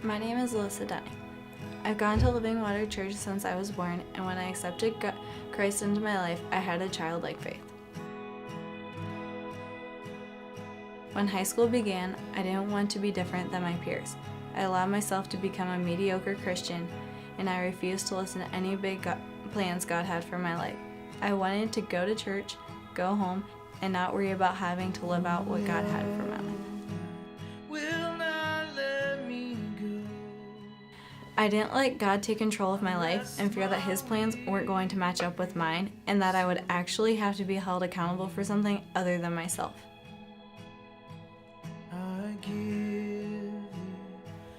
My name is Alyssa. I've gone to Living Water Church since I was born, and when I accepted Christ into my life, I had a childlike faith. When high school began, I didn't want to be different than my peers. I allowed myself to become a mediocre Christian, and I refused to listen to any big plans God had for my life. I wanted to go to church, go home, and not worry about having to live out what God had for my life. I didn't let God take control of my life and fear that His plans weren't going to match up with mine, and that I would actually have to be held accountable for something other than myself.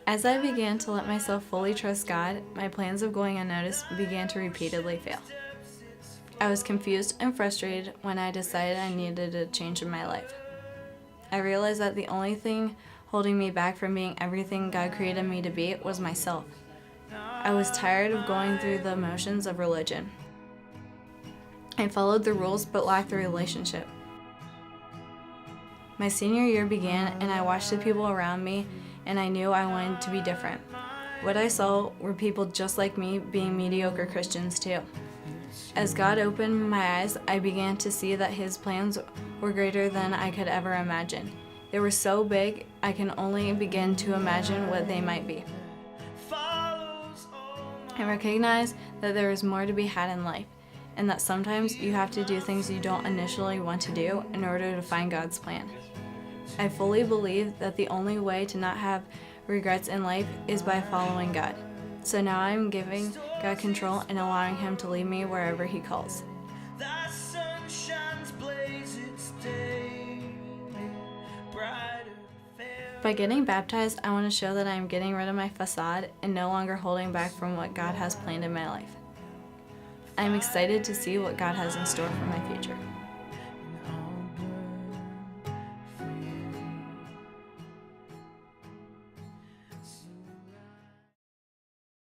As I began to let myself fully trust God, my plans of going unnoticed began to repeatedly fail. I was confused and frustrated when I decided I needed a change in my life. I realized that the only thing holding me back from being everything God created me to be was myself. I was tired of going through the motions of religion. I followed the rules but lacked the relationship. My senior year began, and I watched the people around me, and I knew I wanted to be different. What I saw were people just like me being mediocre Christians too. As God opened my eyes, I began to see that His plans were greater than I could ever imagine. They were so big, I can only begin to imagine what they might be. I recognized that there is more to be had in life, and that sometimes you have to do things you don't initially want to do in order to find God's plan. I fully believe that the only way to not have regrets in life is by following God. So now I'm giving God control and allowing Him to lead me wherever He calls. By getting baptized, I want to show that I am getting rid of my facade and no longer holding back from what God has planned in my life. I am excited to see what God has in store for my future.